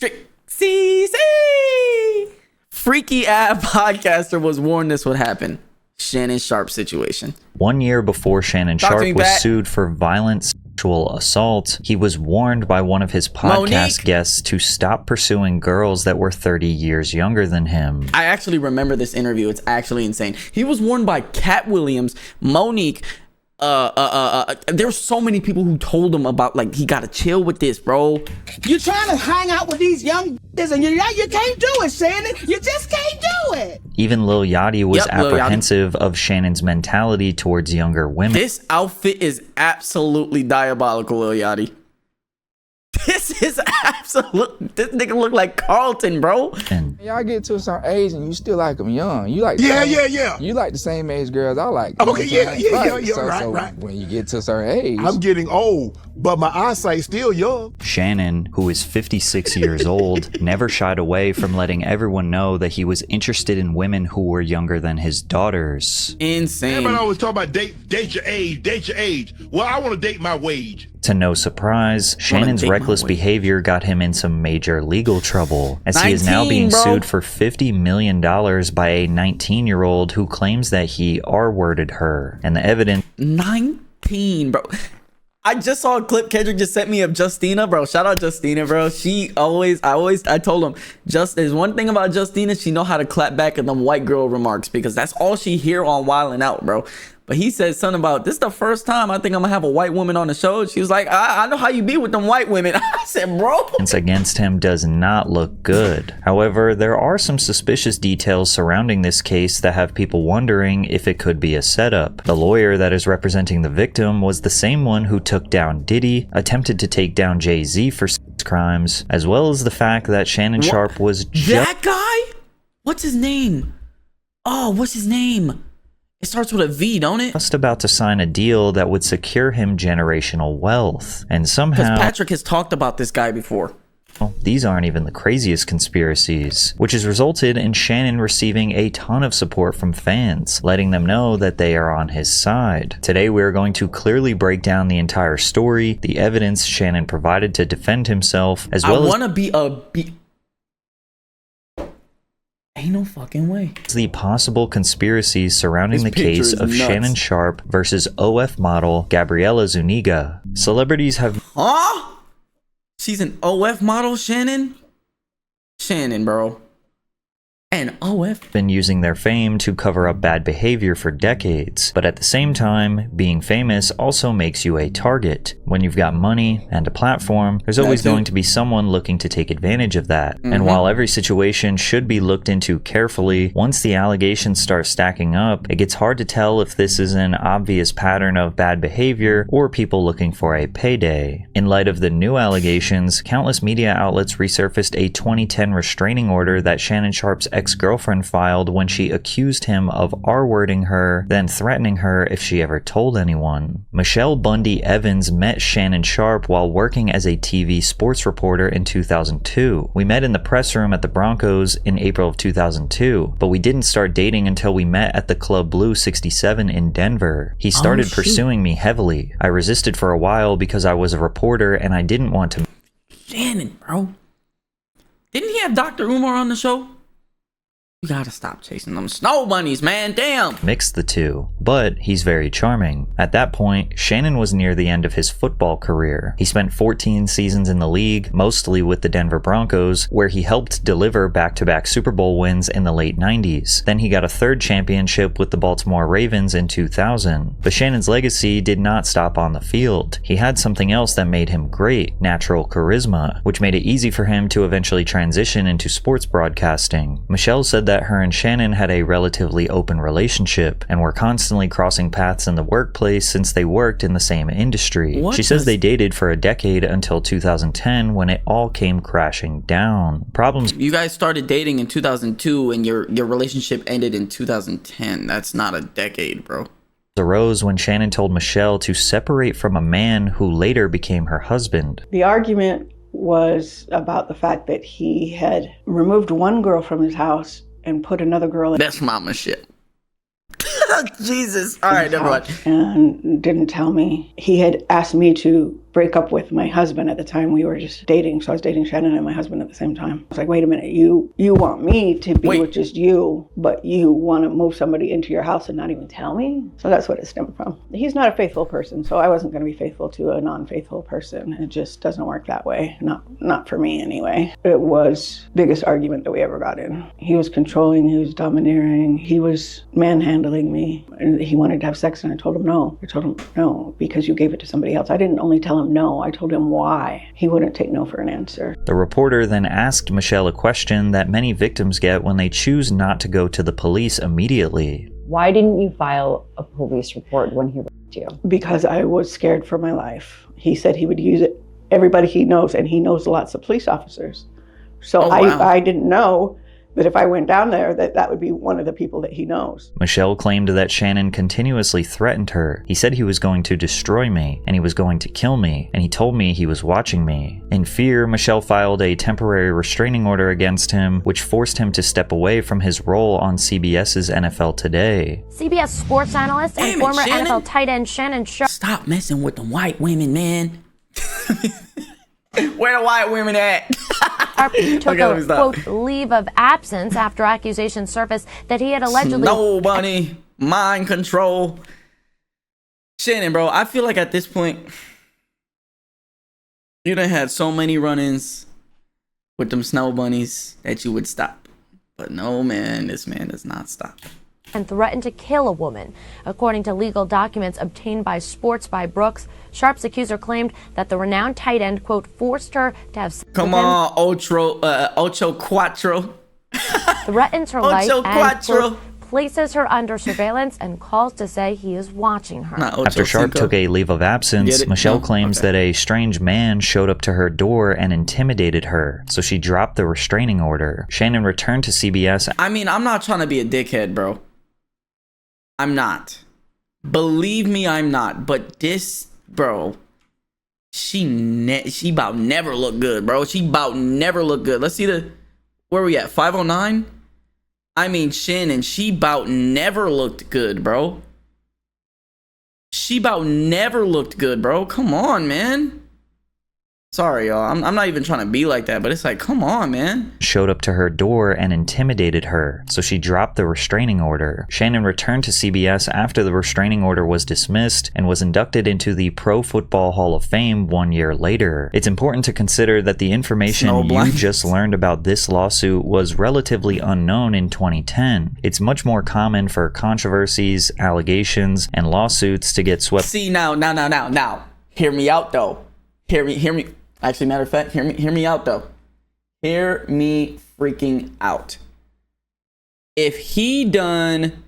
CC. Freaky ass podcaster was warned this would happen. Shannon Sharpe situation. 1 year before Shannon Sharpe was sued for violent sexual assault, he was warned by one of his podcast guests to stop pursuing girls that were 30 years younger than him. I actually remember this interview. It's actually insane. He was warned by Cat Williams, Monique. There were so many people who told him about, like, he gotta chill with this, bro. You're trying to hang out with these young and you can't do it, Shannon. You just can't do it. Even Lil Yachty was apprehensive of Shannon's mentality towards younger women. This outfit is absolutely diabolical, Lil Yachty. This is absolute. This nigga look like Carlton, bro. And y'all get to a certain age and you still like them young. You like You like the same age girls I like. Okay, right. When you get to a certain age, I'm getting old, but my eyesight's still young. Shannon, who is 56 years old, never shied away from letting everyone know that he was interested in women who were younger than his daughters. Insane. Everybody always talk about date your age. Well, I want to date my wage. To no surprise, Shannon's reckless behavior got him in some major legal trouble, as he is now being sued for $50 million by a 19-year-old who claims that he R-worded her. And the evidence... 19, bro. I just saw a clip Kendrick just sent me of Justina, bro. Shout out Justina, bro. She I told him, there's one thing about Justina, she know how to clap back at them white girl remarks, because that's all she hear on Wildin' Out, bro. But he said something about, this is the first time I think I'm gonna have a white woman on the show. She was like, I know how you be with them white women. I said, bro. Against him does not look good. However, there are some suspicious details surrounding this case that have people wondering if it could be a setup. The lawyer that is representing the victim was the same one who took down Diddy, attempted to take down Jay-Z for sex crimes, as well as the fact that Shannon Sharpe was that guy? What's his name? Oh, what's his name? It starts with a V, don't it? Just about to sign a deal that would secure him generational wealth. And somehow... Because Patrick has talked about this guy before. Well, these aren't even the craziest conspiracies, which has resulted in Shannon receiving a ton of support from fans, letting them know that they are on his side. Today, we are going to clearly break down the entire story, the evidence Shannon provided to defend himself, as well as... I want to be Ain't no fucking way. The possible conspiracies surrounding the case of Shannon Sharpe versus OF model Gabriela Zuniga. Celebrities have... Huh? She's an OF model, Shannon? Shannon, bro. And OF been using their fame to cover up bad behavior for decades, but at the same time, being famous also makes you a target. When you've got money and a platform, there's always going to be someone looking to take advantage of that. And while every situation should be looked into carefully, once the allegations start stacking up, it gets hard to tell if this is an obvious pattern of bad behavior or people looking for a payday. In light of the new allegations, countless media outlets resurfaced a 2010 restraining order that Shannon Sharpe's ex-girlfriend filed when she accused him of R-wording her, then threatening her if she ever told anyone. Michelle Bundy Evans met Shannon Sharpe while working as a TV sports reporter in 2002. We met in the press room at the Broncos in April of 2002, but we didn't start dating until we met at the Club Blue 67 in Denver. He started pursuing me heavily. I resisted for a while because I was a reporter and I didn't want to... Shannon, bro. Didn't he have Dr. Umar on the show? You gotta stop chasing them snow bunnies, man. Damn. Mix the two, but he's very charming. At that point, Shannon was near the end of his football career. He spent 14 seasons in the league, mostly with the Denver Broncos, where he helped deliver back-to-back Super Bowl wins in the late 90s. Then he got a third championship with the Baltimore Ravens in 2000. But Shannon's legacy did not stop on the field. He had something else that made him great, natural charisma, which made it easy for him to eventually transition into sports broadcasting. Michelle said that her and Shannon had a relatively open relationship and were constantly crossing paths in the workplace since they worked in the same industry. She says they dated for a decade until 2010 when it all came crashing down. You guys started dating in 2002 and your relationship ended in 2010. That's not a decade, bro. Arose when Shannon told Michelle to separate from a man who later became her husband. The argument was about the fact that he had removed one girl from his house and put another girl in. That's mama shit. Jesus. All right, never mind. And didn't tell me. He had asked me to break up with my husband at the time. We were just dating. So I was dating Shannon and my husband at the same time. I was like, wait a minute, you want me to be with just you, but you want to move somebody into your house and not even tell me? So that's what it stemmed from. He's not a faithful person, so I wasn't going to be faithful to a non-faithful person. It just doesn't work that way. Not for me anyway. It was the biggest argument that we ever got in. He was controlling, he was domineering, he was manhandling me, and he wanted to have sex, and I told him no. I told him no, because you gave it to somebody else. I didn't only tell him no, I told him why. He wouldn't take no for an answer. The reporter then asked Michelle a question that many victims get when they choose not to go to the police immediately. Why didn't you file a police report when he raped you? Because I was scared for my life. He said he would use it. Everybody he knows, and he knows lots of police officers. So I didn't know that if I went down there, that would be one of the people that he knows. Michelle claimed that Shannon continuously threatened her. He said he was going to destroy me, and he was going to kill me, and he told me he was watching me. In fear, Michelle filed a temporary restraining order against him, which forced him to step away from his role on CBS's NFL Today. CBS sports analyst and former NFL tight end Shannon Sharpe. Stop messing with them white women, man. Where the white women at? Took a, quote, leave of absence after accusations surfaced that he had allegedly... Snow bunny, mind control. Shannon, bro, I feel like at this point, you done had so many run-ins with them snow bunnies that you would stop. But no, man, this man does not stop. And threatened to kill a woman. According to legal documents obtained by Sports by Brooks, Sharpe's accuser claimed that the renowned tight end, quote, forced her to have sex Come on, Ocho Cuatro. Threatens her life Ocho and, Cuatro. quote, places her under surveillance and calls to say he is watching her. After Sharpe took a leave of absence, Michelle claims that a strange man showed up to her door and intimidated her, so she dropped the restraining order. Shannon returned to CBS. I mean, I'm not trying to be a dickhead, bro. I'm not. Believe me, I'm not. But this, bro, she about never look good, bro. She about never look good. Let's see where we at? 509? I mean, Shannon, she about never looked good, bro. She about never looked good, bro. Come on, man. Sorry, y'all. I'm not even trying to be like that, but it's like, come on, man. Showed up to her door and intimidated her, so she dropped the restraining order. Shannon returned to CBS after the restraining order was dismissed and was inducted into the Pro Football Hall of Fame 1 year later. It's important to consider that the information you just learned about this lawsuit was relatively unknown in 2010. It's much more common for controversies, allegations, and lawsuits to get swept. See, now. Hear me out, though. Hear me. Actually, matter of fact, hear me out, though. Hear me freaking out. If he done,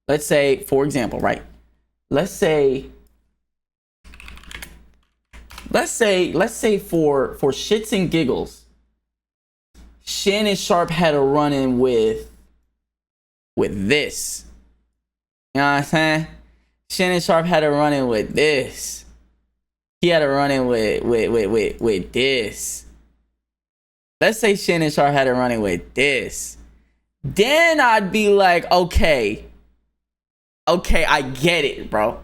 let's say, for example, right? Let's say for shits and giggles, Shannon Sharpe had a run-in with this. You know what I'm saying? Shannon Sharpe had a run-in with this. He had a run-in with this. Let's say Shannon Sharpe had a run-in with this. Then I'd be like, okay, I get it, bro.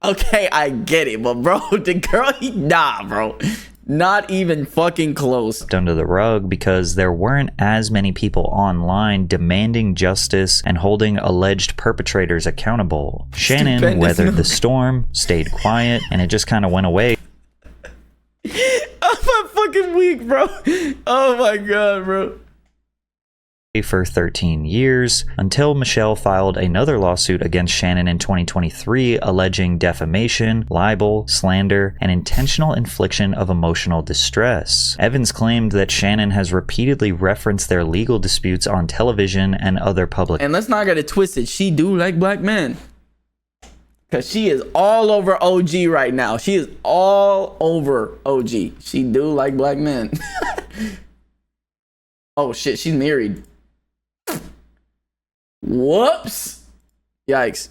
Okay, I get it. But, bro, the girl, nah, bro. Not even fucking close. Under the rug because there weren't as many people online demanding justice and holding alleged perpetrators accountable. Shannon weathered the storm, stayed quiet, and it just kind of went away. I'm fucking weak, bro. Oh my god, bro. For 13 years, until Michelle filed another lawsuit against Shannon in 2023 alleging defamation, libel, slander, and intentional infliction of emotional distress. Evans claimed that Shannon has repeatedly referenced their legal disputes on television and other public... And let's not get it twisted, she do like black men. Because she is all over OG right now. She is all over OG. She do like black men. Oh shit, she's married. Whoops. Yikes.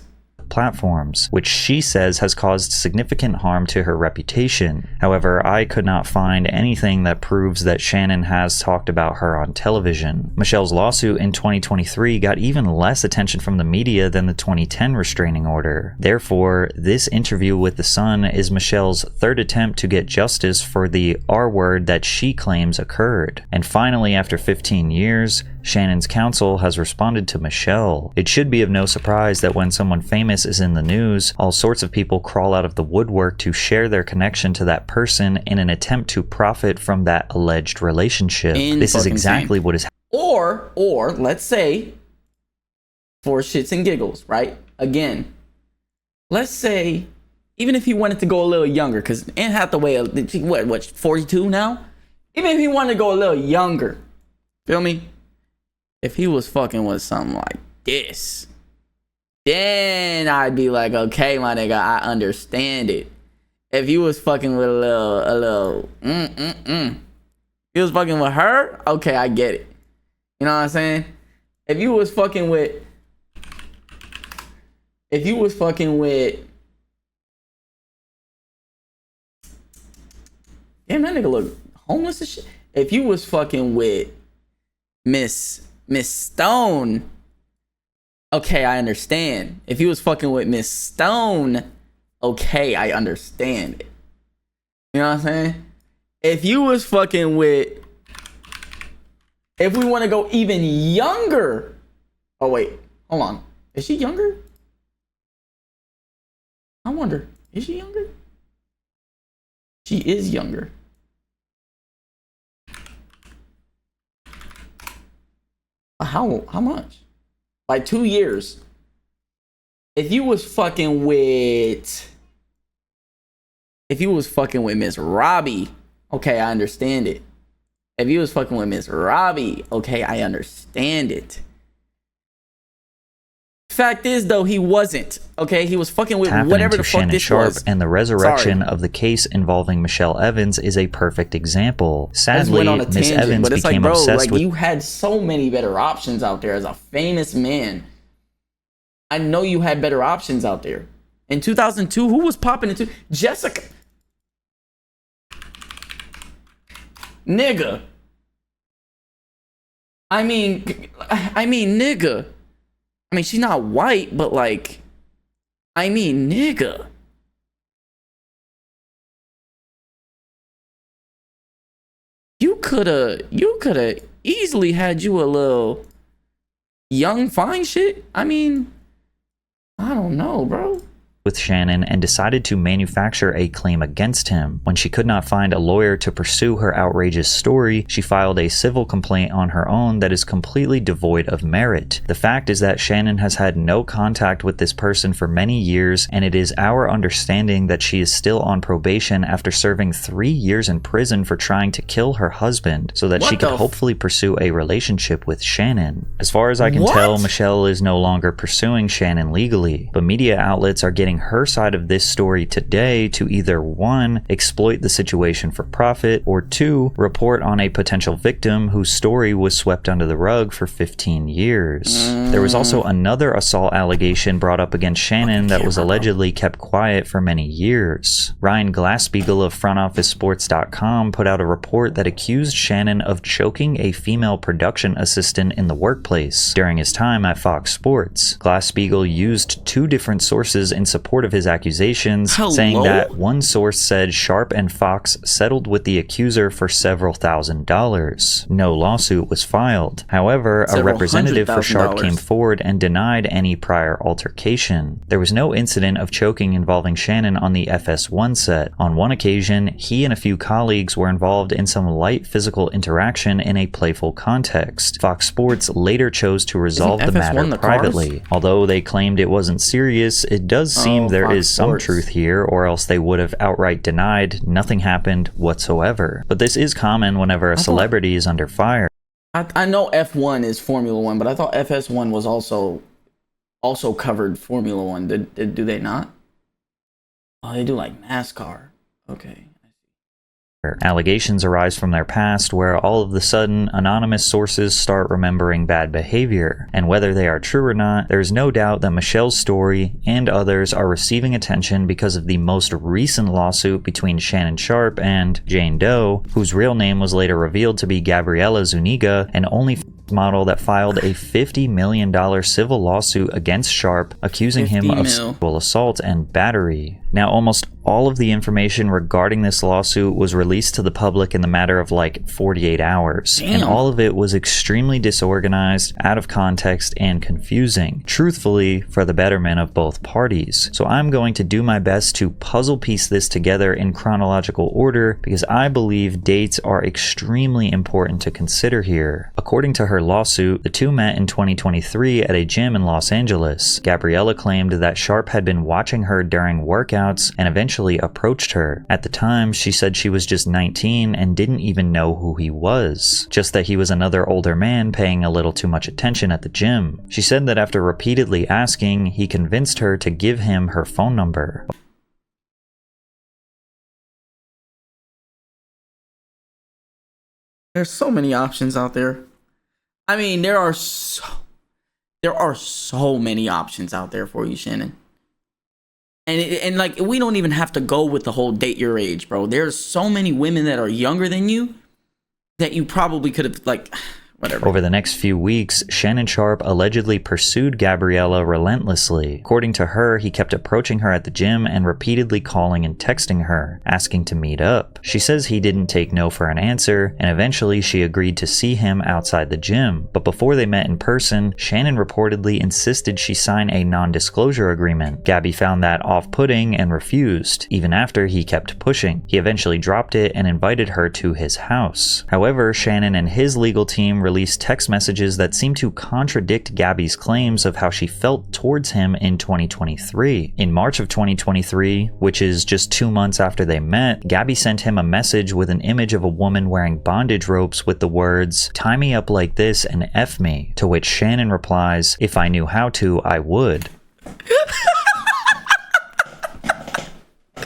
public platforms, which she says has caused significant harm to her reputation. However, I could not find anything that proves that Shannon has talked about her on television. Michelle's lawsuit in 2023 got even less attention from the media than the 2010 restraining order. Therefore, this interview with The Sun is Michelle's third attempt to get justice for the R-word that she claims occurred. And finally, after 15 years, Shannon's counsel has responded to Michelle. It should be of no surprise that when someone famous is in the news, all sorts of people crawl out of the woodwork to share their connection to that person in an attempt to profit from that alleged relationship. This is exactly what is happening. Or let's say, for shits and giggles, right? Again, let's say, even if he wanted to go a little younger, because Anne Hathaway, what, 42 now? Even if he wanted to go a little younger, feel me? If he was fucking with something like this, then I'd be like, okay, my nigga, I understand it. If he was fucking with he was fucking with her, okay, I get it. You know what I'm saying? If you was fucking with, damn, that nigga look homeless as shit. If you was fucking with Miss Stone, okay, I understand. If you was fucking with Miss Stone, okay, I understand it. You know what I'm saying? If you was fucking with, if we want to go even younger, oh wait, hold on, is she younger? I wonder, is she younger? She is younger. How much? By 2 years. If you was fucking with Miss Robbie, okay, I understand it. If you was fucking with Miss Robbie, okay, I understand it. Fact is, though, he wasn't. Okay, he was fucking with whatever the fuck Shannon this Sharpe, was. and the resurrection of the case involving Michelle Evans is a perfect example. Sadly, Miss Evans became obsessed with. You had so many better options out there as a famous man. I know you had better options out there. In 2002, who was popping into Jessica? Nigga. I mean, nigga. I mean, she's not white, but like, I mean, nigga. You coulda easily had you a little young fine shit. I mean, I don't know, bro. With Shannon and decided to manufacture a claim against him. When she could not find a lawyer to pursue her outrageous story, she filed a civil complaint on her own that is completely devoid of merit. The fact is that Shannon has had no contact with this person for many years, and it is our understanding that she is still on probation after serving 3 years in prison for trying to kill her husband, so that she could hopefully pursue a relationship with Shannon. As far as I can tell, Michelle is no longer pursuing Shannon legally, but media outlets are getting her side of this story today to either 1, exploit the situation for profit, or 2, report on a potential victim whose story was swept under the rug for 15 years. There was also another assault allegation brought up against Shannon that was allegedly kept quiet for many years. Ryan Glasspiegel of FrontOfficeSports.com put out a report that accused Shannon of choking a female production assistant in the workplace during his time at Fox Sports. Glasspiegel used 2 different sources in support of his accusations, saying that one source said Sharpe and Fox settled with the accuser for several $1,000s. No lawsuit was filed. However, a representative for Sharpe came forward and denied any prior altercation. There was no incident of choking involving Shannon on the FS1 set. On one occasion, he and a few colleagues were involved in some light physical interaction in a playful context. Fox Sports later chose to resolve the matter privately. Although they claimed it wasn't serious, it does seem there is some truth here, or else they would have outright denied nothing happened whatsoever. But this is common whenever a celebrity is under fire. I know F1 is Formula 1, but I thought FS1 was also covered Formula 1. Do they not? Oh, they do like NASCAR. Okay. Allegations arise from their past where all of a sudden anonymous sources start remembering bad behavior, and whether they are true or not, there is no doubt that Michelle's story and others are receiving attention because of the most recent lawsuit between Shannon Sharpe and Jane Doe, whose real name was later revealed to be Gabriella Zuniga, an only model that filed a $50 million civil lawsuit against Sharpe, accusing him of sexual assault and battery. Now, almost all of the information regarding this lawsuit was released to the public in the matter of like 48 hours. And all of it was extremely disorganized, out of context, and confusing, truthfully, for the betterment of both parties. So I'm going to do my best to puzzle piece this together in chronological order because I believe dates are extremely important to consider here. According to her lawsuit, the two met in 2023 at a gym in Los Angeles. Gabriella claimed that Sharpe had been watching her during workouts and eventually approached her. At the time, she said she was just 19 and didn't even know who he was, just that he was another older man paying a little too much attention at the gym. She said that after repeatedly asking, he convinced her to give him her phone number. There's so many options out there. I mean, there are so many options out there for you, Shannon. And like, we don't even have to go with the whole date your age, bro. There's so many women that are younger than you that you probably could have, like, whatever. Over the next few weeks, Shannon Sharpe allegedly pursued Gabriella relentlessly. According to her, he kept approaching her at the gym and repeatedly calling and texting her, asking to meet up. She says he didn't take no for an answer, and eventually she agreed to see him outside the gym. But before they met in person, Shannon reportedly insisted she sign a non-disclosure agreement. Gabby found that off-putting and refused, even after he kept pushing. He eventually dropped it and invited her to his house. However, Shannon and his legal team released text messages that seem to contradict Gabby's claims of how she felt towards him in 2023. In March of 2023, which is just 2 months after they met, Gabby sent him a message with an image of a woman wearing bondage ropes with the words, "Tie me up like this and F me," to which Shannon replies, "If I knew how to, I would."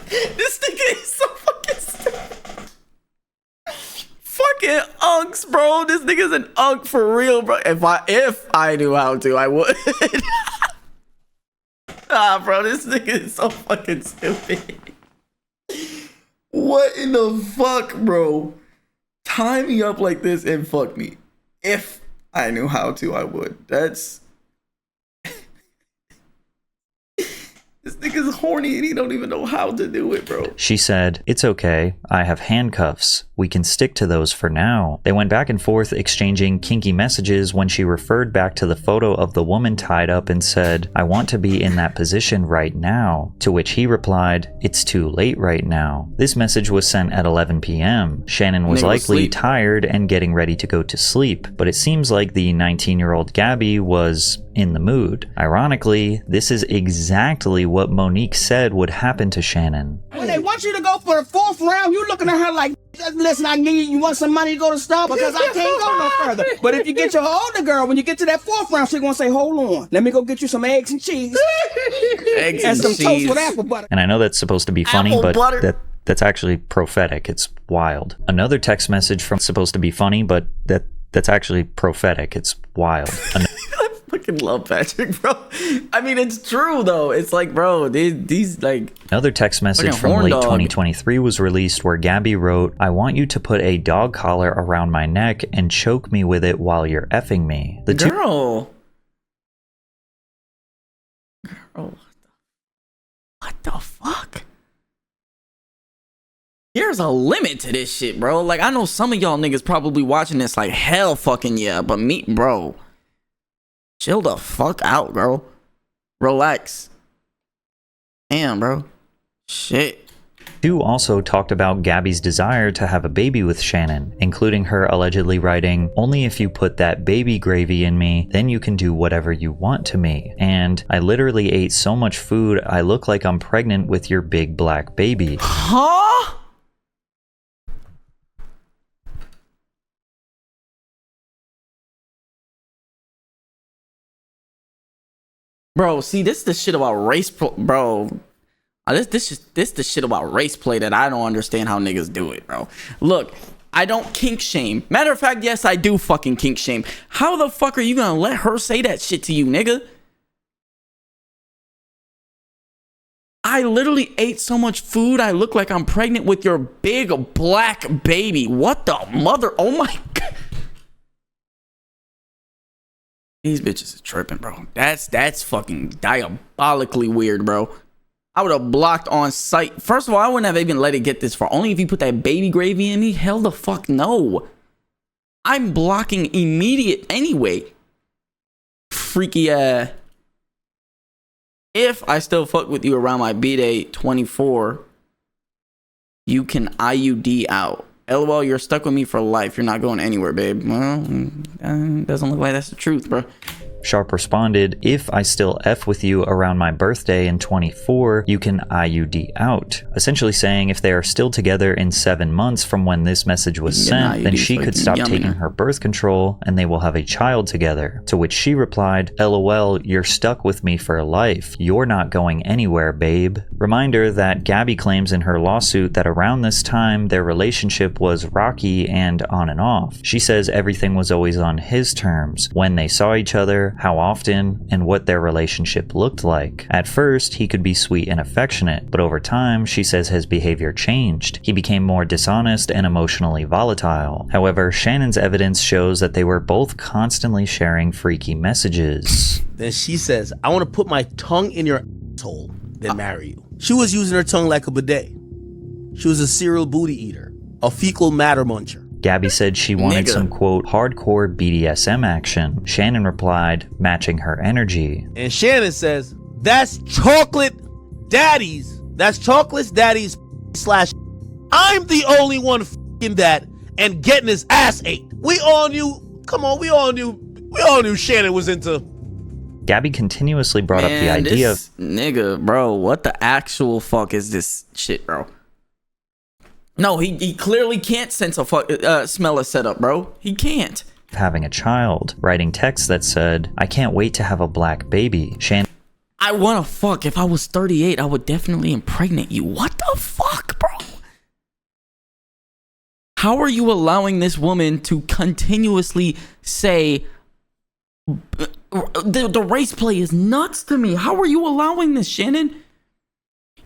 This nigga is so fucking stupid. Fucking unks, bro. This nigga's an unk for real, bro. If I knew how to, I would. Bro, this nigga is so fucking stupid. What in the fuck, bro? Tie me up like this and fuck me. If I knew how to, I would. That's... This nigga's horny and he don't even know how to do it, bro. She said, "It's okay. I have handcuffs. We can stick to those for now." They went back and forth exchanging kinky messages when she referred back to the photo of the woman tied up and said, "I want to be in that position right now." To which he replied, "It's too late right now." This message was sent at 11 p.m. Shannon was likely tired and getting ready to go to sleep, but it seems like the 19-year-old Gabby was in the mood. Ironically, this is exactly what Monique said would happen to Shannon. When they want you to go for the 4th round, you looking at her like, listen, I need you want some money to go to Starbucks because I can't go no further. But if you get your older girl, when you get to that 4th round, she's gonna say, hold on, let me go get you some eggs and cheese. Eggs and some cheese. toast with apple butter. And I know that's supposed to be funny, Apple but butter. that's actually prophetic. It's wild. Another text message from supposed to be funny, but that's actually prophetic. It's wild. I fucking love Patrick, bro. I mean, it's true though. It's like, bro, these like... Another text message from late 2023 was released where Gabby wrote, "I want you to put a dog collar around my neck and choke me with it while you're effing me." The Girl, what the fuck? There's a limit to this shit, bro. Like, I know some of y'all niggas probably watching this like, hell fucking yeah, but me, bro, chill the fuck out, bro. Relax. Damn, bro. Shit. two also talked about Gabby's desire to have a baby with Shannon, including her allegedly writing, "Only if you put that baby gravy in me, then you can do whatever you want to me. And I literally ate so much food, I look like I'm pregnant with your big black baby." Huh? Bro, see, this is the shit about race, bro. This the shit about race play that I don't understand how niggas do it, bro. Look, I don't kink shame. Matter of fact, yes, I do fucking kink shame. How the fuck are you gonna let her say that shit to you, nigga? I literally ate so much food, I look like I'm pregnant with your big black baby. What the mother? Oh my God. These bitches are tripping, bro. That's fucking diabolically weird, bro. I would have blocked on sight. First of all, I wouldn't have even let it get this far. Only if you put that baby gravy in me. Hell the fuck no. I'm blocking immediate anyway. Freaky If I still fuck with you around my B-Day 24, you can IUD out. LOL, you're stuck with me for life. You're not going anywhere, babe. Well, doesn't look like that's the truth, bro. Sharpe responded, if I still F with you around my birthday in 24, you can IUD out. Essentially saying if they are still together in 7 months from when this message was sent, then she could stop taking her birth control and they will have a child together. To which she replied, LOL, you're stuck with me for life. You're not going anywhere, babe. Reminder that Gabby claims in her lawsuit that around this time their relationship was rocky and on and off. She says everything was always on his terms, when they saw each other, how often, and what their relationship looked like. At first, he could be sweet and affectionate, but over time, she says his behavior changed. He became more dishonest and emotionally volatile. However, Shannon's evidence shows that they were both constantly sharing freaky messages. Then she says, I want to put my tongue in your asshole, then marry you. She was using her tongue like a bidet. She was a serial booty eater, a fecal matter muncher. Gabby said she wanted some, quote, hardcore BDSM action. Shannon replied, matching her energy. And Shannon says, that's chocolate daddies. That's chocolate daddies slash I'm the only one f***ing that and getting his ass ate. We all knew, come on, we all knew Shannon was into. Gabby continuously brought up the idea of, nigga, bro, what the actual fuck is this shit, bro? No, he clearly can't smell a setup, bro. He can't. Having a child, writing texts that said, I can't wait to have a black baby. Shannon, I wanna fuck. If I was 38, I would definitely impregnate you. What the fuck, bro? How are you allowing this woman to continuously say the race play is nuts to me? How are you allowing this, Shannon?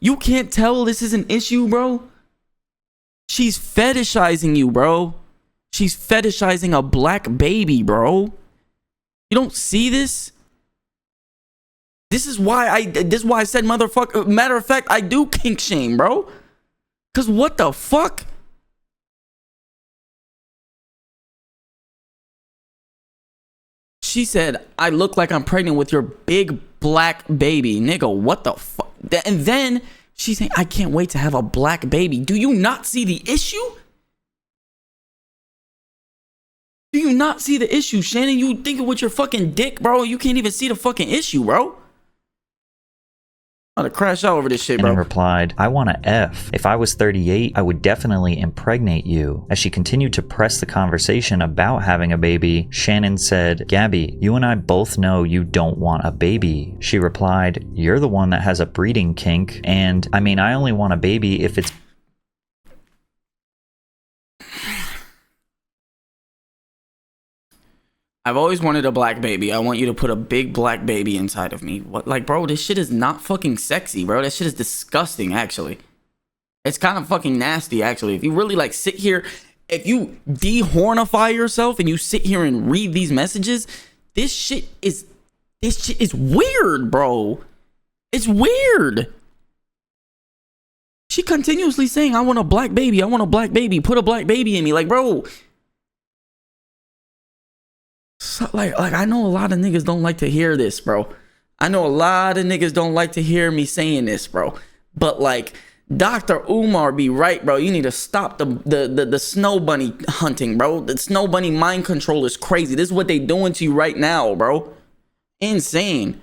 You can't tell this is an issue, bro? She's fetishizing you, bro. She's fetishizing a black baby, bro. You don't see this? This is why I said motherfucker. Matter of fact, I do kink shame, bro. Cause what the fuck? She said, I look like I'm pregnant with your big black baby. Nigga, what the fuck? And then she's saying, I can't wait to have a black baby. Do you not see the issue? Do you not see the issue, Shannon? You think it with your fucking dick, bro? You can't even see the fucking issue, bro. I'm gonna crash out over this shit, bro. And replied, I want to F. If I was 38, I would definitely impregnate you. As she continued to press the conversation about having a baby, Shannon said, Gabby, you and I both know you don't want a baby. She replied, you're the one that has a breeding kink, and I mean, I only want a baby if it's... I've always wanted a black baby. I want you to put a big black baby inside of me. What, like, bro, this shit is not fucking sexy, bro. That shit is disgusting, actually. It's kind of fucking nasty, actually. If you really, like, sit here, if you dehornify yourself and you sit here and read these messages, this shit is weird, bro. It's weird. She continuously saying, I want a black baby. I want a black baby. Put a black baby in me. Like, bro. So, like I know a lot of niggas don't like to hear this, bro. I know a lot of niggas don't like to hear me saying this, bro. But like Dr. Umar be right, bro. You need to stop the snow bunny hunting, bro. The snow bunny mind control is crazy. This is what they doing to you right now, bro. Insane.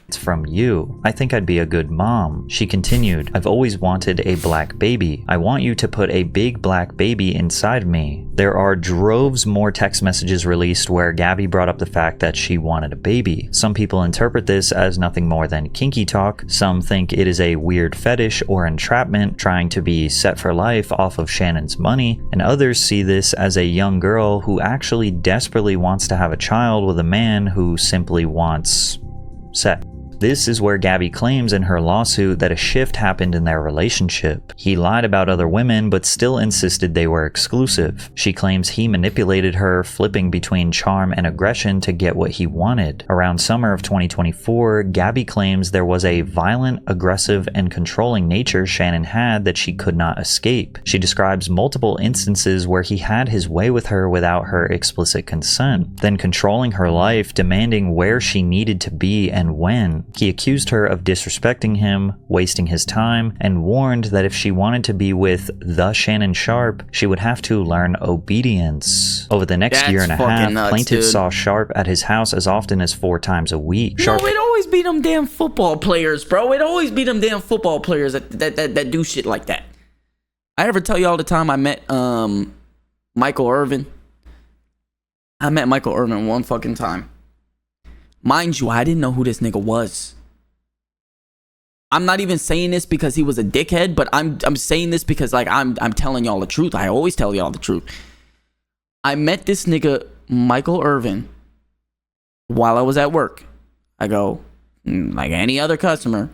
It's from you. I think I'd be a good mom. She continued, I've always wanted a black baby. I want you to put a big black baby inside me. There are droves more text messages released where Gabby brought up the fact that she wanted a baby. Some people interpret this as nothing more than kinky talk. Some think it is a weird fetish or entrapment trying to be set for life off of Shannon's money. And others see this as a young girl who actually desperately wants to have a child with a man who simply wants sex. This is where Gabby claims in her lawsuit that a shift happened in their relationship. He lied about other women, but still insisted they were exclusive. She claims he manipulated her, flipping between charm and aggression to get what he wanted. Around summer of 2024, Gabby claims there was a violent, aggressive, and controlling nature Shannon had that she could not escape. She describes multiple instances where he had his way with her without her explicit consent, then controlling her life, demanding where she needed to be and when. He accused her of disrespecting him, wasting his time, and warned that if she wanted to be with the Shannon Sharpe, she would have to learn obedience. Over the next year and a half, plaintiffs saw Sharpe at his house as often as 4 times a week. No, it always be them damn football players, bro. It always be them damn football players that do shit like that. I ever tell you all the time I met Michael Irvin? I met Michael Irvin one fucking time. Mind you, I didn't know who this nigga was. I'm not even saying this because he was a dickhead, but I'm saying this because like I'm telling y'all the truth. I always tell y'all the truth. I met this nigga Michael Irvin while I was at work. I go, like any other customer,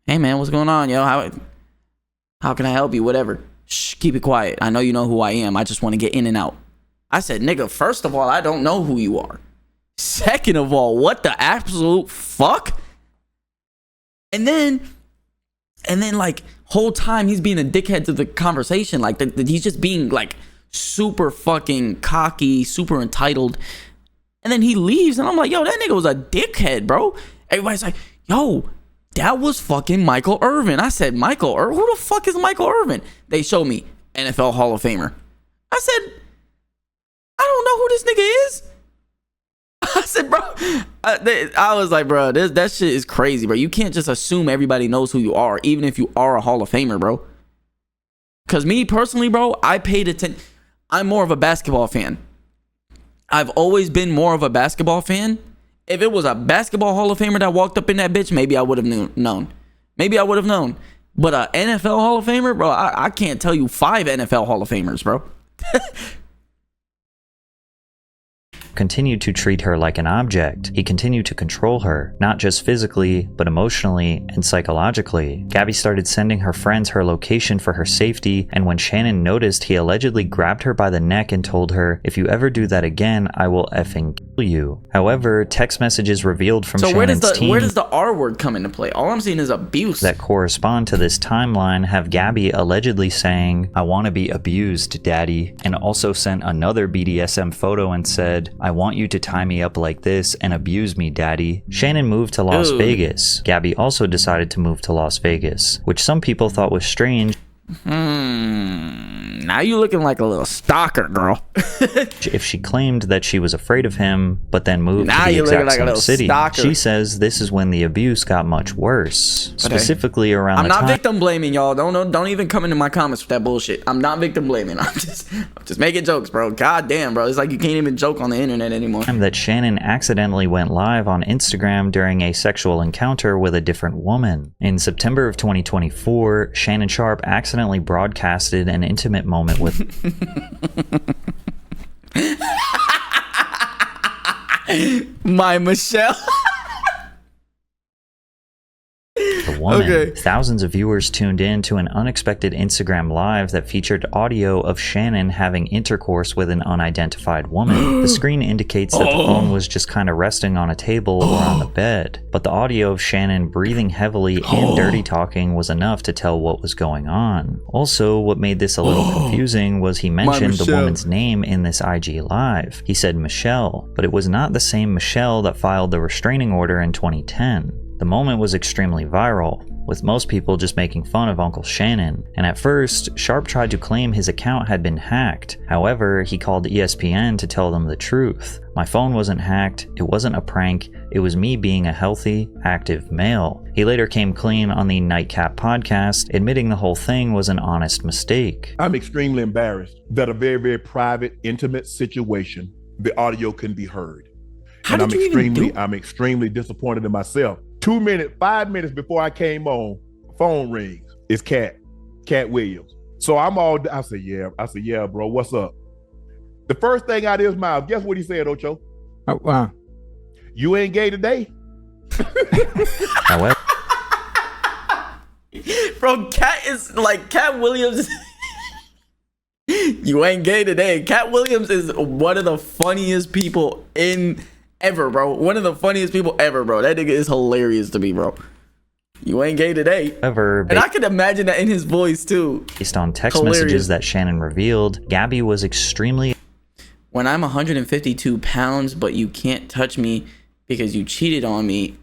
hey man, what's going on, yo? How can I help you? Whatever. Shh, keep it quiet. I know you know who I am. I just want to get in and out. I said, nigga, first of all, I don't know who you are. Second of all, what the absolute fuck? And then like whole time he's being a dickhead to the conversation. Like he's just being like super fucking cocky, super entitled. And then he leaves and I'm like, yo, that nigga was a dickhead, bro. Everybody's like, yo, that was fucking Michael Irvin. I said, Michael Irvin? Who the fuck is Michael Irvin? They showed me NFL Hall of Famer. I said, I don't know who this nigga is. I said, bro, I was like, bro, that shit is crazy, bro. You can't just assume everybody knows who you are, even if you are a Hall of Famer, bro. Because me personally, bro, I paid attention. I'm more of a basketball fan. I've always been more of a basketball fan. If it was a basketball Hall of Famer that walked up in that bitch, maybe I would have known. Maybe I would have known. But a NFL Hall of Famer, bro, I can't tell you 5 NFL Hall of Famers, bro. Continued to treat her like an object. He continued to control her, not just physically, but emotionally and psychologically. Gabby started sending her friends her location for her safety, and when Shannon noticed, he allegedly grabbed her by the neck and told her, if you ever do that again, I will effing kill you. However, text messages revealed from Shannon's team where does the R word come into play? All I'm seeing is abuse. That correspond to this timeline have Gabby allegedly saying, I want to be abused, daddy, and also sent another BDSM photo and said, I want you to tie me up like this and abuse me, daddy. Shannon moved to Las Vegas. Gabby also decided to move to Las Vegas, which some people thought was strange. Now you looking like a little stalker, girl. If she claimed that she was afraid of him, but then moved now to the exact same city. Stalker. She says this is when the abuse got much worse. Specifically around I'm not victim blaming, y'all. Don't even come into my comments with that bullshit. I'm not victim blaming. I'm just making jokes, bro. God damn, bro. It's like you can't even joke on the internet anymore. That Shannon accidentally went live on Instagram during a sexual encounter with a different woman. In September of 2024, Shannon Sharpe accidentally broadcasted an intimate moment with my Michelle. The woman. Okay. Thousands of viewers tuned in to an unexpected Instagram live that featured audio of Shannon having intercourse with an unidentified woman. The screen indicates that the phone was just kind of resting on a table or on the bed, but the audio of Shannon breathing heavily and dirty talking was enough to tell what was going on. Also, what made this a little confusing was he mentioned the woman's name in this IG live. He said Michelle, but it was not the same Michelle that filed the restraining order in 2010. The moment was extremely viral. with most people just making fun of Uncle Shannon. And at first, Sharpe tried to claim his account had been hacked. However, he called ESPN to tell them the truth. My phone wasn't hacked, it wasn't a prank, it was me being a healthy, active male. He later came clean on the Nightcap podcast, admitting the whole thing was an honest mistake. I'm extremely embarrassed that a very, very private, intimate situation, the audio couldn't be heard. And I'm extremely disappointed in myself. 5 minutes before I came on, phone rings. It's Cat Williams. So I said, yeah, bro, what's up? The first thing out of his mouth, guess what he said, Ocho? Wow. You ain't gay today? However, Bro, Cat Williams. You ain't gay today. Cat Williams is one of the funniest people ever, bro. One of the funniest people ever, bro. That nigga is hilarious to me, bro. You ain't gay today. And I could imagine that in his voice too. Based on text messages that Shannon revealed, Gabby was extremely... When I'm 152 pounds, but you can't touch me because you cheated on me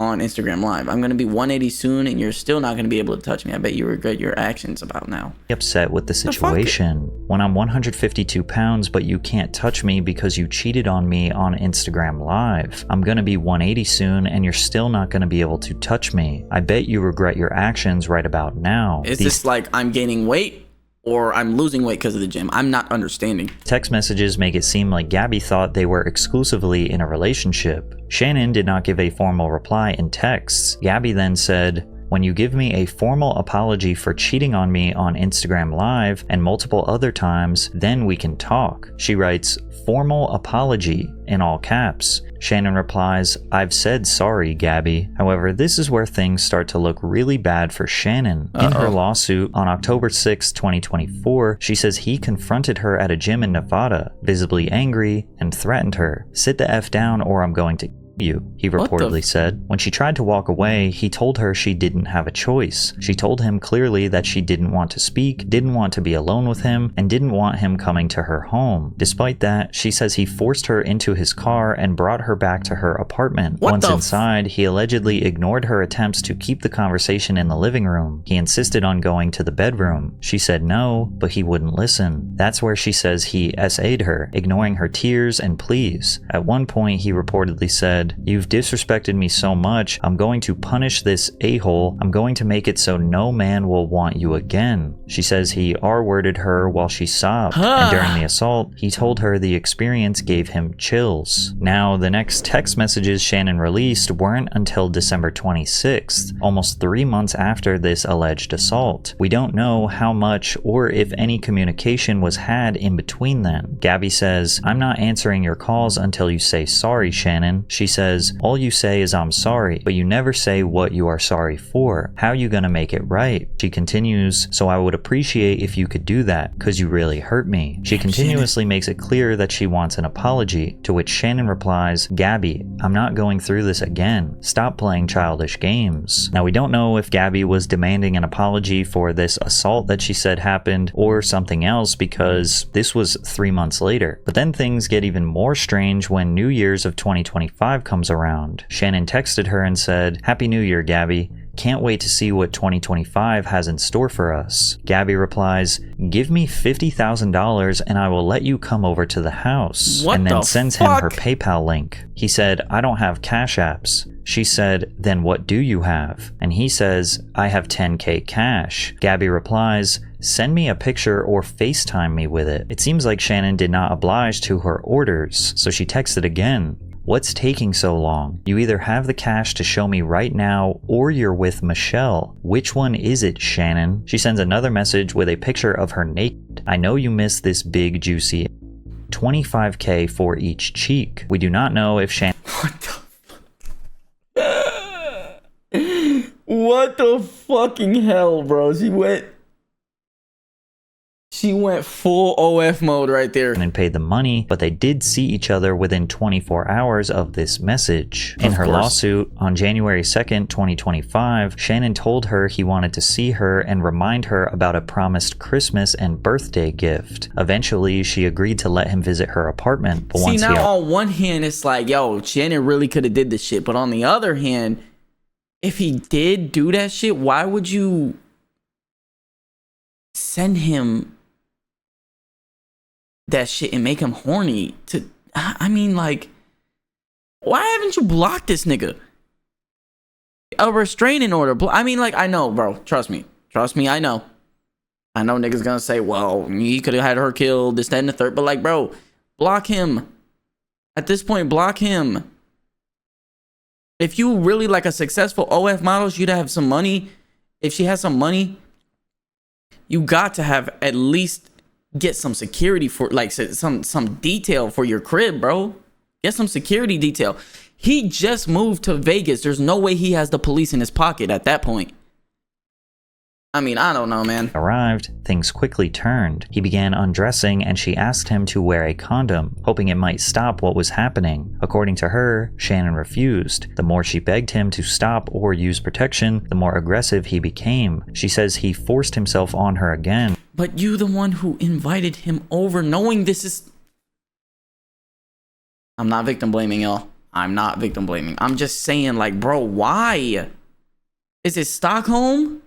on Instagram Live. I'm going to be 180 soon, and you're still not going to be able to touch me. I bet you regret your actions about now. Upset with the situation. When I'm 152 pounds, but you can't touch me because you cheated on me on Instagram Live. I'm going to be 180 soon, and you're still not going to be able to touch me. I bet you regret your actions right about now. Is this like I'm gaining weight? Or I'm losing weight because of the gym? I'm not understanding. Text messages make it seem like Gabby thought they were exclusively in a relationship. Shannon did not give a formal reply in texts. Gabby then said, "When you give me a formal apology for cheating on me on Instagram Live and multiple other times, then we can talk." She writes, "Formal apology," in all caps. Shannon replies, "I've said sorry, Gabby." However, this is where things start to look really bad for Shannon. In her lawsuit on October 6, 2024, she says he confronted her at a gym in Nevada, visibly angry, and threatened her. "Sit the F down or I'm going to you," he reportedly said. When she tried to walk away, he told her she didn't have a choice. She told him clearly that she didn't want to speak, didn't want to be alone with him, and didn't want him coming to her home. Despite that, she says he forced her into his car and brought her back to her apartment. Once inside, he allegedly ignored her attempts to keep the conversation in the living room. He insisted on going to the bedroom. She said no, but he wouldn't listen. That's where she says he SA'd her, ignoring her tears and pleas. At one point, he reportedly said, "You've disrespected me so much, I'm going to punish this a-hole. I'm going to make it so no man will want you again." She says he R-worded her while she sobbed, and during the assault, he told her the experience gave him chills. Now, the next text messages Shannon released weren't until December 26th, almost 3 months after this alleged assault. We don't know how much or if any communication was had in between then. Gabby says, "I'm not answering your calls until you say sorry, Shannon." She says, "All you say is I'm sorry, but you never say what you are sorry for. How you gonna make it right?" She continues, "So I would appreciate if you could do that, cause you really hurt me." She continuously makes it clear that she wants an apology, to which Shannon replies, "Gabby, I'm not going through this again. Stop playing childish games." Now we don't know if Gabby was demanding an apology for this assault that she said happened or something else, because this was 3 months later. But then things get even more strange when New Year's of 2025 comes around. Shannon texted her and said, "Happy New Year, Gabby. Can't wait to see what 2025 has in store for us." Gabby replies, "Give me $50,000 and I will let you come over to the house." And then sends him her PayPal link. He said, "I don't have Cash Apps." She said, "Then what do you have?" And he says, "I have 10K cash." Gabby replies, "Send me a picture or FaceTime me with it." It seems like Shannon did not oblige to her orders, so she texted again. "What's taking so long? You either have the cash to show me right now or you're with Michelle. Which one is it, Shannon?" She sends another message with a picture of her naked. "I know you miss this big juicy 25K for each cheek." We do not know if Shannon... What the fucking hell, bro? She went full OF mode right there. And paid the money, but they did see each other within 24 hours of this message. In her lawsuit, on January 2nd, 2025, Shannon told her he wanted to see her and remind her about a promised Christmas and birthday gift. Eventually, she agreed to let him visit her apartment. But on one hand, it's like, yo, Shannon really could have did this shit. But on the other hand, if he did do that shit, why would you send him that shit and make him horny? I mean, like, why haven't you blocked this nigga? A restraining order. I mean, like, I know, bro. Trust me, I know niggas gonna say, well, he could have had her killed, this, that, and the third. But, like, bro, block him. At this point, block him. If you really like a successful OF model, you'd have some money. If she has some money, you got to have at least get some security for, like, some detail for your crib, bro. Get some security detail. He just moved to Vegas. There's no way he has the police in his pocket at that point. I mean, I don't know, man. Arrived, things quickly turned. He began undressing and she asked him to wear a condom, hoping it might stop what was happening. According to her, Shannon refused. The more she begged him to stop or use protection, the more aggressive he became. She says he forced himself on her again. But you the one who invited him over, knowing this is... I'm not victim blaming, y'all. I'm not victim blaming. I'm just saying, like, bro, why? Is it Stockholm?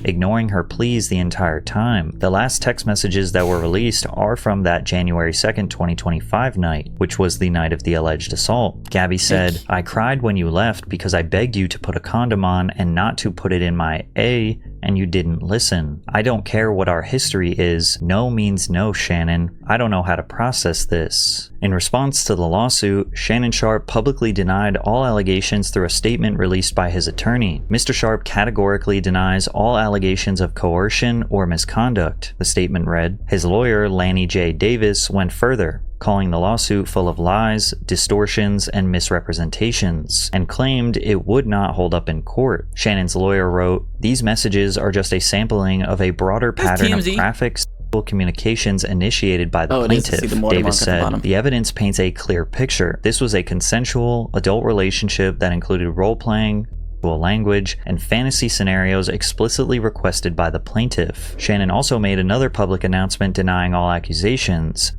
Ignoring her pleas the entire time. The last text messages that were released are from that January 2nd, 2025 night, which was the night of the alleged assault. Gabby said, I cried when you left because I begged you to put a condom on and not to put it in my A, and you didn't listen. I don't care what our history is. No means no, Shannon. I don't know how to process this. In response to the lawsuit, Shannon Sharpe publicly denied all allegations through a statement released by his attorney. Mr. Sharpe categorically denies all allegations of coercion or misconduct. The statement read, his lawyer, Lanny J. Davis, went further, calling the lawsuit full of lies, distortions, and misrepresentations, and claimed it would not hold up in court. Shannon's lawyer wrote, these messages are just a sampling of a broader pattern of graphic communications initiated by the plaintiff. Davis said, the evidence paints a clear picture. This was a consensual adult relationship that included role-playing, language, and fantasy scenarios explicitly requested by the plaintiff. Shannon also made another public announcement denying all accusations.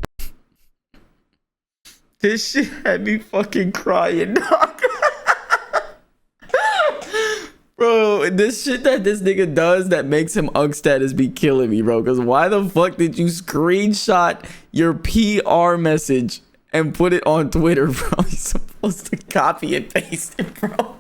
This shit had me fucking crying, dog. Bro, this shit that this nigga does that makes him UGG status be killing me, bro. Because why the fuck did you screenshot your PR message and put it on Twitter, bro? You're supposed to copy and paste it, bro.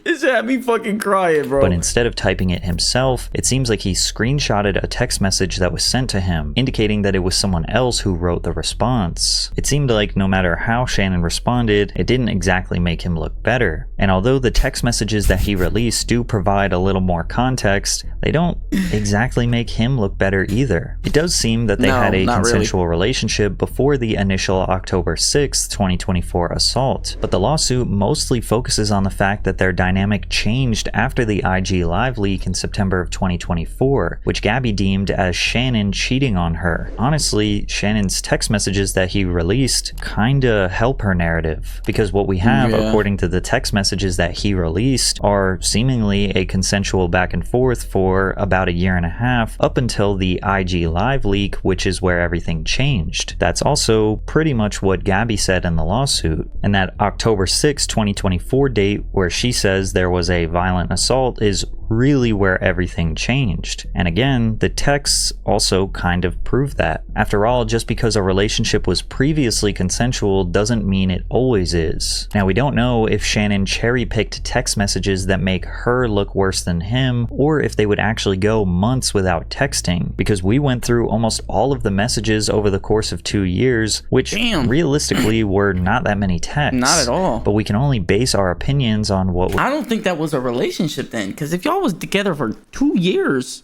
This shit had me fucking crying, bro. But instead of typing it himself, it seems like he screenshotted a text message that was sent to him, indicating that it was someone else who wrote the response. It seemed like no matter how Shannon responded, it didn't exactly make him look better. And although the text messages that he released do provide a little more context, they don't exactly make him look better either. It does seem that they had a consensual relationship before the initial October 6th, 2024 assault, but the lawsuit mostly focuses on the fact that their dynamic changed after the IG Live leak in September of 2024, which Gabby deemed as Shannon cheating on her. Honestly, Shannon's text messages that he released kinda help her narrative, because what we have, according to the text messages that he released, are seemingly a consensual back and forth for about a year and a half, up until the IG Live leak, which is where everything changed. That's also pretty much what Gabby said in the lawsuit. And that October 6, 2024 date, where she says there was a violent assault, is really where everything changed. And again, the texts also kind of prove that. After all, just because a relationship was previously consensual doesn't mean it always is. Now, we don't know if Shannon cherry-picked text messages that make her look worse than him, or if they would actually go months without texting, because we went through almost all of the messages over the course of 2 years, which realistically were not that many texts. Not at all. But we can only base our opinions on what I don't think that was a relationship then, because if y'all was together for 2 years,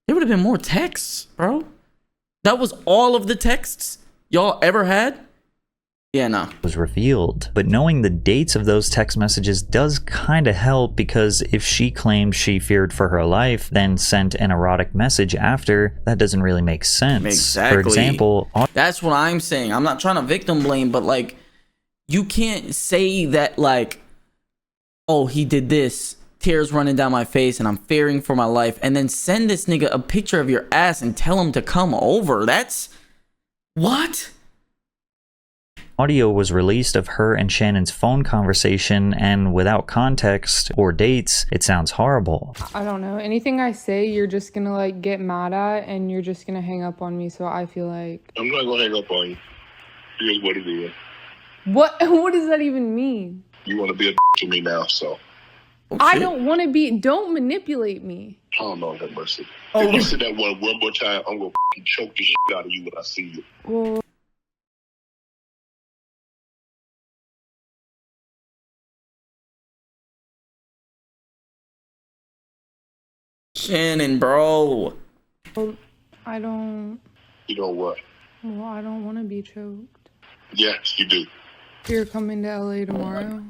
there would have been more texts, bro. That was all of the texts y'all ever had? Yeah, no. Was revealed. But knowing the dates of those text messages does kind of help, because if she claimed she feared for her life, then sent an erotic message after, that doesn't really make sense. Exactly. For example, that's what I'm saying. I'm not trying to victim blame, but like, you can't say that like, oh, he did this, tears running down my face and I'm fearing for my life, and then send this nigga a picture of your ass and tell him to come over. That's what? Audio was released of her and Shannon's phone conversation, and without context or dates, it sounds horrible. I don't know. Anything I say, you're just gonna like get mad at, and you're just gonna hang up on me. So I feel like I'm not gonna hang up on you. Here's what it is. What does that even mean? You want to be a to me now, so. Oh, I don't want to be. Don't manipulate me. Oh, Lord have mercy. If you say that one more time, I'm gonna choke the shit out of you when I see you. Well. Shannon, bro. I don't. You know what? Well, I don't want to be choked. Yes, you do. You're coming to LA tomorrow?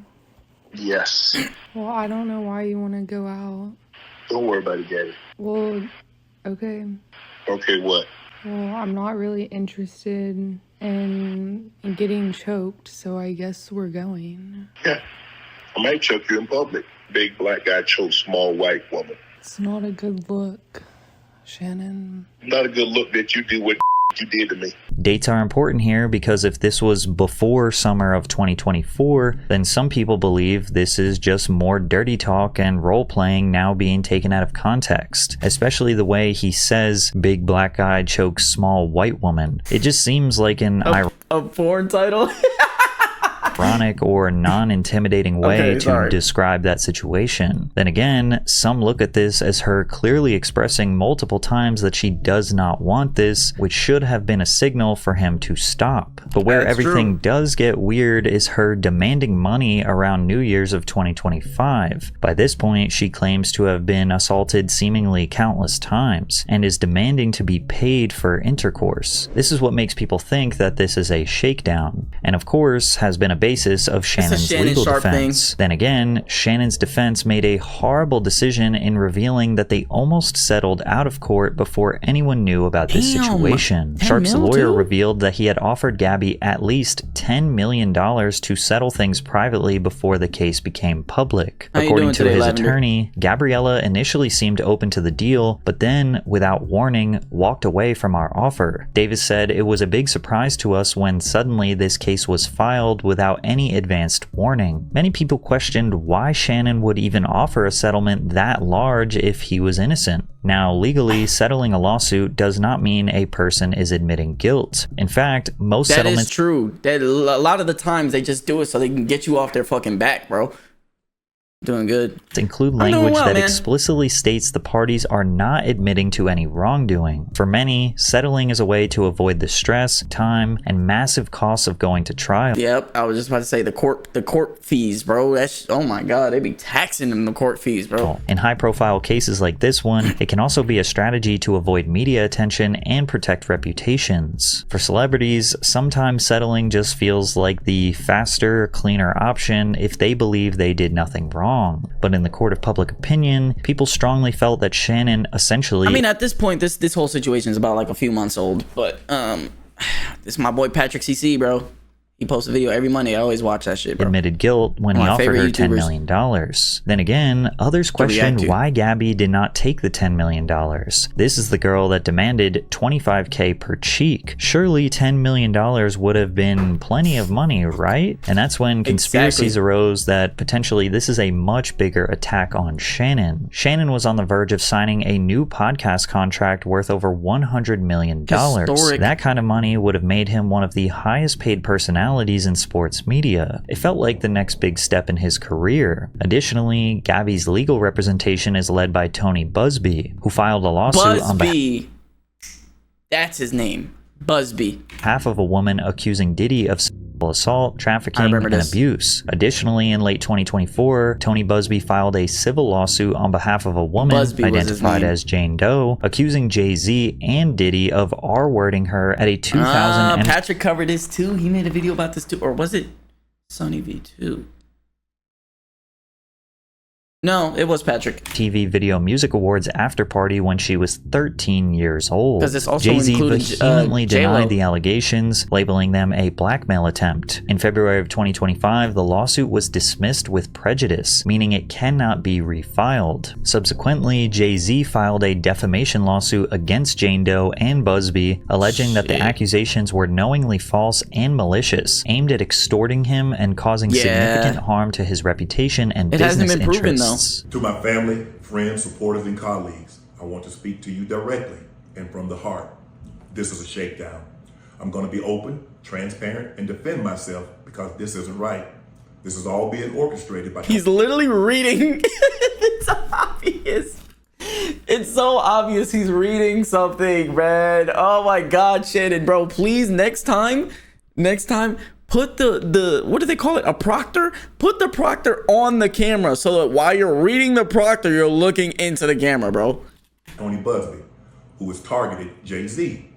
Yes. Well, I don't know why you want to go out. Don't worry about it, Gabby. Well, okay. Okay, what? Well, I'm not really interested in getting choked, so I guess we're going. Yeah. I might choke you in public. Big black guy choke small white woman. It's not a good look, Shannon. Not a good look that you do what you did to me. Dates are important here because if this was before summer of 2024, then some people believe this is just more dirty talk and role-playing now being taken out of context, especially the way he says big black guy chokes small white woman. It just seems like an a porn title. ironic or non-intimidating way to describe that situation. Then again, some look at this as her clearly expressing multiple times that she does not want this, which should have been a signal for him to stop. But where everything does get weird is her demanding money around New Year's of 2025. By this point, she claims to have been assaulted seemingly countless times and is demanding to be paid for intercourse. This is what makes people think that this is a shakedown, and of course has been a basis of Shannon's legal defense. Then again, Shannon's defense made a horrible decision in revealing that they almost settled out of court before anyone knew about this situation. Sharpe's lawyer revealed that he had offered Gabby at least $10 million to settle things privately before the case became public. According to his attorney, Gabriella initially seemed open to the deal, but then, without warning, walked away from our offer. Davis said it was a big surprise to us when suddenly this case was filed without any advanced warning. Many people questioned why Shannon would even offer a settlement that large if he was innocent. Now, legally, settling a lawsuit does not mean a person is admitting guilt. In fact, most settlements— That is true. That a lot of the times they just do it so they can get you off their fucking back, bro. Doing good. Include language that explicitly states the parties are not admitting to any wrongdoing. For many, settling is a way to avoid the stress, time, and massive costs of going to trial. Yep, I was just about to say the court fees, bro. That's, oh my god, they be taxing them the court fees, bro. In high-profile cases like this one, it can also be a strategy to avoid media attention and protect reputations. For celebrities, sometimes settling just feels like the faster, cleaner option if they believe they did nothing wrong. But in the court of public opinion, people strongly felt that Shannon essentially— I mean, at this point, this whole situation is about like a few months old, but this is my boy Patrick CC, bro. He posts a video every Monday. I always watch that shit, bro. Admitted guilt when he offered her $10 million. Then again, others questioned why Gabby did not take the $10 million. This is the girl that demanded $25K per cheek. Surely $10 million would have been plenty of money, right? And that's when conspiracies arose that potentially this is a much bigger attack on Shannon. Shannon was on the verge of signing a new podcast contract worth over $100 million. Historic. That kind of money would have made him one of the highest paid personalities in sports media. It felt like the next big step in his career. Additionally, Gabby's legal representation is led by Tony Busby, who filed a lawsuit on behalf— That's his name. Busby. Half of a woman accusing Diddy of assault, trafficking, and abuse. Additionally, in late 2024, Tony Busby filed a civil lawsuit on behalf of a woman identified as Jane Doe, accusing Jay-Z and Diddy of R-wording her at a 2000— Patrick covered this too. He made a video about this too. Or was it Sonny V2? No, it was Patrick. TV Video Music Awards after party when she was 13 years old. Because it's also Jay-Z included vehemently J-Lo. denied the allegations, labeling them a blackmail attempt. In February of 2025, the lawsuit was dismissed with prejudice, meaning it cannot be refiled. Subsequently, Jay-Z filed a defamation lawsuit against Jane Doe and Busby, alleging that the accusations were knowingly false and malicious, aimed at extorting him and causing significant harm to his reputation and business interests. To my family, friends, supporters, and colleagues, I want to speak to you directly and from the heart. This is a shakedown. I'm going to be open, transparent, and defend myself because this isn't right. This is all being orchestrated by... He's literally reading. It's obvious. It's so obvious he's reading something, man. Oh my God, Shannon, bro, please next time, put the what do they call it? A proctor? Put the proctor on the camera so that while you're reading the proctor, you're looking into the camera, bro. Tony Busby, who has targeted Jay-Z.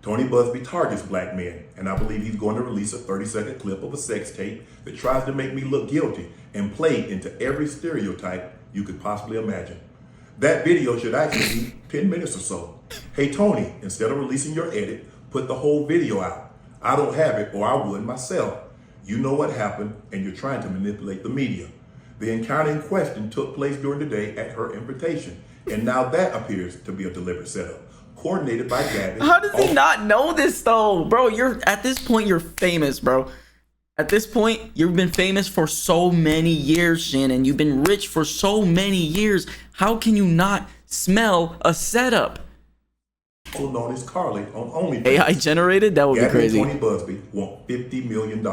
Tony Busby targets black men, and I believe he's going to release a 30-second clip of a sex tape that tries to make me look guilty and play into every stereotype you could possibly imagine. That video should actually be 10 minutes or so. Hey, Tony, instead of releasing your edit, put the whole video out. I don't have it, or I would myself. You know what happened, and you're trying to manipulate the media. The encounter in question took place during the day at her invitation, and now that appears to be a deliberate setup, coordinated by Gabby. How does he not know this, though? Bro, at this point, you're famous, bro. At this point, you've been famous for so many years, Shannon. You've been rich for so many years. How can you not smell a setup? Also known as Carly on OnlyFans. AI generated? That would be crazy. Gabby and Tony Busby want $50 million.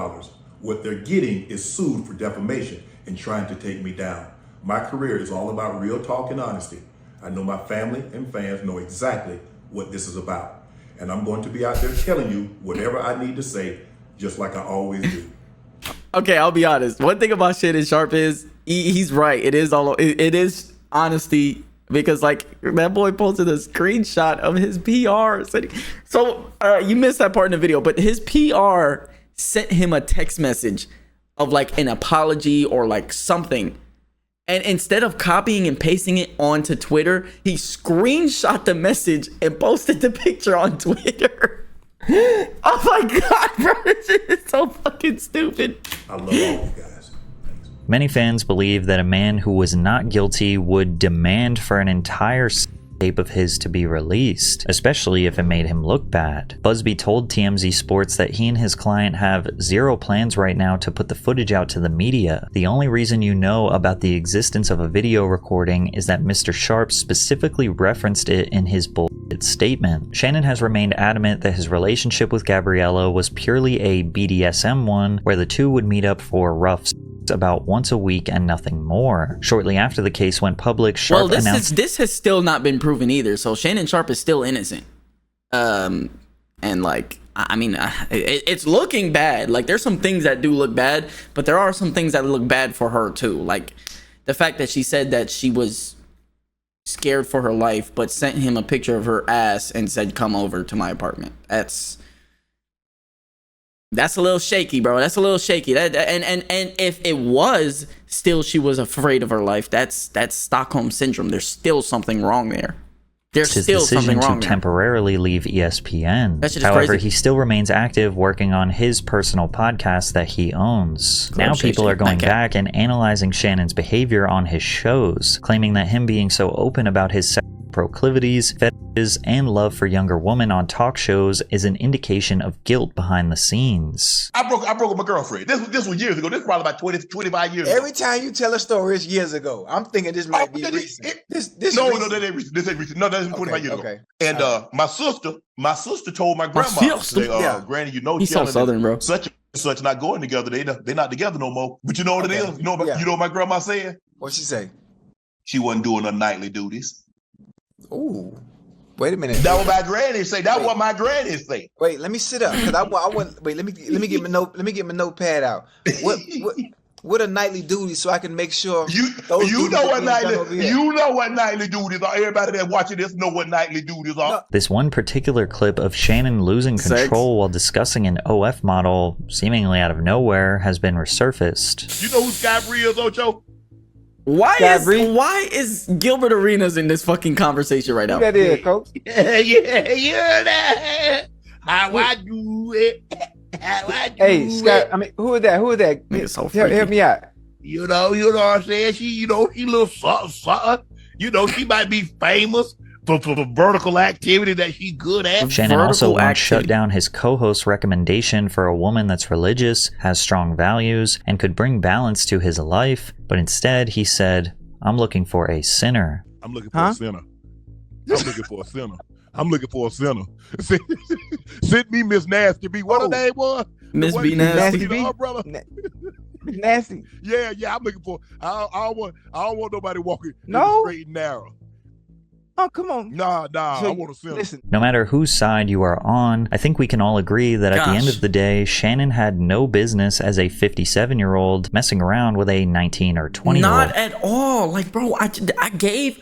What they're getting is sued for defamation and trying to take me down. My career is all about real talk and honesty. I know my family and fans know exactly what this is about. And I'm going to be out there telling you whatever I need to say, just like I always do. Okay, I'll be honest. One thing about Shannon Sharpe is he's right. It is honesty. Because like that boy posted a screenshot of his PR. So you missed that part in the video, but his PR sent him a text message of like an apology or like something. And instead of copying and pasting it onto Twitter, he screenshot the message and posted the picture on Twitter. Oh my God, bro, this is so fucking stupid. I love all you guys. Many fans believe that a man who was not guilty would demand for an entire tape of his to be released, especially if it made him look bad. Busby told TMZ Sports that he and his client have zero plans right now to put the footage out to the media. The only reason you know about the existence of a video recording is that Mr. Sharpe specifically referenced it in his bullshit statement. Shannon has remained adamant that his relationship with Gabriella was purely a BDSM one, where the two would meet up for rough about once a week and nothing more. Shortly after the case went public, Sharpe announced... this has still not been proven either, so Shannon Sharpe is still innocent. And like, I mean, it's looking bad. Like, there's some things that do look bad, but there are some things that look bad for her too. Like, the fact that she said that she was scared for her life, but sent him a picture of her ass and said, "Come over to my apartment." That's a little shaky, bro. That's a little shaky. And if it was still she was afraid of her life, that's Stockholm syndrome. There's still something wrong there. There's still something wrong to temporarily leave ESPN. That shit is However, crazy. he still remains active working on his personal podcast that he owns. Now people are going back and analyzing Shannon's behavior on his shows, claiming that him being so open about his sexual proclivities, fetishes, and love for younger women on talk shows is an indication of guilt behind the scenes. I broke with my girlfriend. This was years ago. This was probably about 25 years ago. Every time you tell a story, it's years ago. I'm thinking this might be recent. No, that ain't recent. This ain't recent. No, that isn't 25 years ago. And my sister told my grandma, Granny, you know, he's so southern, bro. Such not going together. They're not together no more. But you know what it is? You know what my grandma said? What'd she say? She wasn't doing her nightly duties. Ooh. Wait a minute. That what my granny say. That what my granny say. Wait, let me sit up because I want. Wait, let me get my note. Let me get my notepad out. What are nightly duties so I can make sure you know what nightly duties are. Everybody that watching this know what nightly duties are. This one particular clip of Shannon losing control while discussing an OF model, seemingly out of nowhere, has been resurfaced. You know who Sky Bree is, Ocho? Why is Gilbert Arenas in this fucking conversation right now? Who that is, coach? Yeah. How I do it. How I do Hey, Scott. it. I mean, who is that? Who is that? Nigga so Help me out. You know what I'm saying? She little something. She might be famous for the vertical activity that she good at. Shannon also once shut down his co-host's recommendation for a woman that's religious, has strong values, and could bring balance to his life, but instead he said, "I'm looking for a sinner." I'm looking for a sinner. I'm looking for a sinner. I'm looking for a sinner. Send me Miss Nasty B. What her name was? Miss B Nasty B. Umbrella. Nasty. Yeah. I'm looking for. I don't want nobody walking straight and narrow. Oh, come on. Nah. I want to sinner. Listen. No matter whose side you are on, I think we can all agree that at the end of the day, Shannon had no business as a 57-year-old messing around with a 19 or 20-year-old. Not at all. Like, bro, I gave,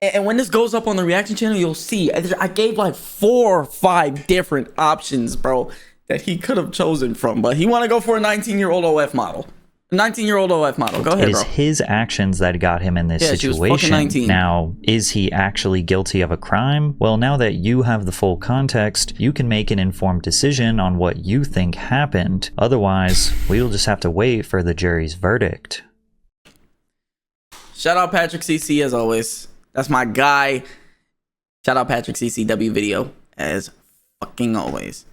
and when this goes up on the reaction channel, you'll see I gave like 4 or 5 different options, bro, that he could have chosen from, but he want to go for a 19-year-old OF model. 19-year-old OF model. Go ahead, bro. It is his actions that got him in this She was fucking situation. 19. Now, is he actually guilty of a crime? Well, now that you have the full context, you can make an informed decision on what you think happened. Otherwise, we'll just have to wait for the jury's verdict. Shout out Patrick CC as always. That's my guy. Shout out Patrick CCW video as fucking always.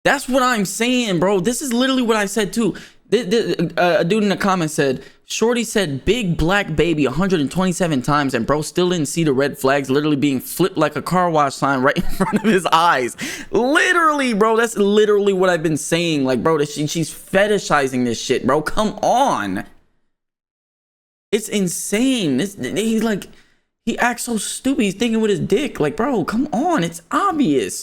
That's what I'm saying, bro. This is literally what I said too. A dude in the comments said, Shorty said big black baby 127 times and bro still didn't see the red flags literally being flipped like a car wash sign right in front of his eyes. Literally, bro. That's literally what I've been saying. Like, bro, she's fetishizing this shit, bro. Come on. It's insane. He acts so stupid. He's thinking with his dick. Like, bro, come on. It's obvious.